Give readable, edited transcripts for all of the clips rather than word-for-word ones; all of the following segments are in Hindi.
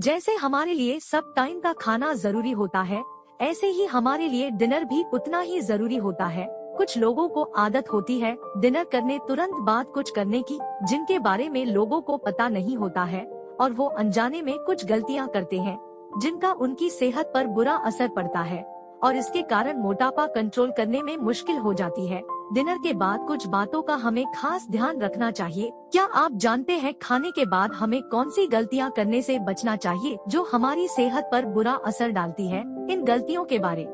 जैसे हमारे लिए सब टाइम का खाना जरूरी होता है, ऐसे ही हमारे लिए डिनर भी उतना ही जरूरी होता है। कुछ लोगों को आदत होती है डिनर करने तुरंत बाद कुछ करने की, जिनके बारे में लोगों को पता नहीं होता है, और वो अनजाने में कुछ गलतियां करते हैं जिनका उनकी सेहत पर बुरा असर पड़ता है, और इसके कारण मोटापा कंट्रोल करने में मुश्किल हो जाती है। डिनर के बाद कुछ बातों का हमें खास ध्यान रखना चाहिए। क्या आप जानते हैं खाने के बाद हमें कौन सी गलतियां करने से बचना चाहिए जो हमारी सेहत पर बुरा असर डालती है? इन गलतियों के बारे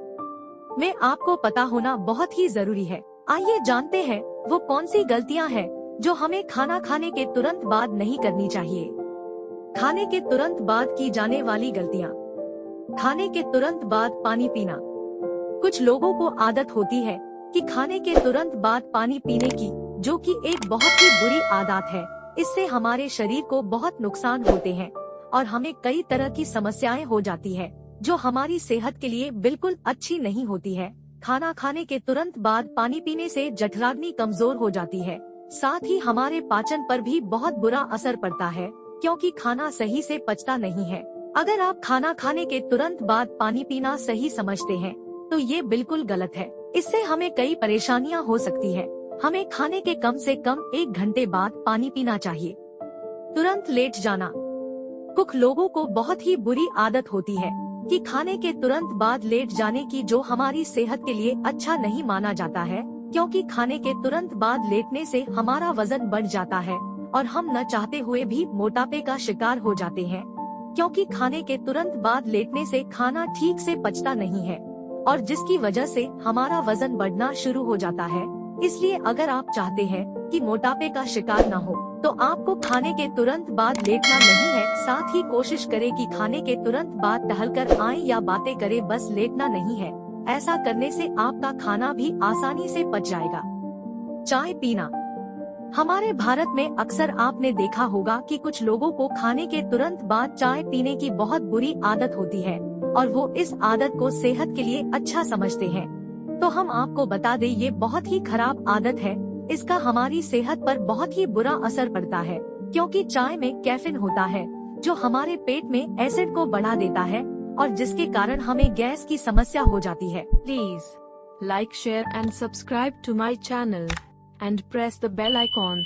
में आपको पता होना बहुत ही जरूरी है। आइए जानते हैं वो कौन सी गलतियां हैं जो हमें खाना खाने के तुरंत बाद नहीं करनी चाहिए। खाने के तुरंत बाद की जाने वाली गलतियां। खाने के तुरंत बाद पानी पीना। कुछ लोगों को आदत होती है कि खाने के तुरंत बाद पानी पीने की, जो कि एक बहुत ही बुरी आदत है। इससे हमारे शरीर को बहुत नुकसान होते हैं और हमें कई तरह की समस्याएं हो जाती है जो हमारी सेहत के लिए बिल्कुल अच्छी नहीं होती है। खाना खाने के तुरंत बाद पानी पीने से जठराग्नि कमजोर हो जाती है, साथ ही हमारे पाचन पर भी बहुत बुरा असर पड़ता है क्योंकि खाना सही से पचता नहीं है। अगर आप खाना खाने के तुरंत बाद पानी पीना सही समझते हैं तो ये बिल्कुल गलत है। इससे हमें कई परेशानियां हो सकती है। हमें खाने के कम से कम 1 घंटे बाद पानी पीना चाहिए। तुरंत लेट जाना। कुछ लोगों को बहुत ही बुरी आदत होती है कि खाने के तुरंत बाद लेट जाने की, जो हमारी सेहत के लिए अच्छा नहीं माना जाता है, क्योंकि खाने के तुरंत बाद लेटने से हमारा वजन बढ़ जाता है और हम न चाहते हुए भी मोटापे का शिकार हो जाते हैं, क्योंकि खाने के तुरंत बाद लेटने से खाना ठीक से पचता नहीं है और जिसकी वजह से हमारा वजन बढ़ना शुरू हो जाता है। इसलिए अगर आप चाहते हैं कि मोटापे का शिकार न हो तो आपको खाने के तुरंत बाद लेटना नहीं है। साथ ही कोशिश करें कि खाने के तुरंत बाद टहलकर आएं या बातें करें, बस लेटना नहीं है। ऐसा करने से आपका खाना भी आसानी से पच जाएगा। चाय पीना। हमारे भारत में अक्सर आपने देखा होगा कि कुछ लोगों को खाने के तुरंत बाद चाय पीने की बहुत बुरी आदत होती है और वो इस आदत को सेहत के लिए अच्छा समझते हैं। तो हम आपको बता दें, ये बहुत ही खराब आदत है। इसका हमारी सेहत पर बहुत ही बुरा असर पड़ता है क्योंकि चाय में कैफीन होता है जो हमारे पेट में एसिड को बढ़ा देता है और जिसके कारण हमें गैस की समस्या हो जाती है। Please like, share and subscribe to my channel and press the bell icon.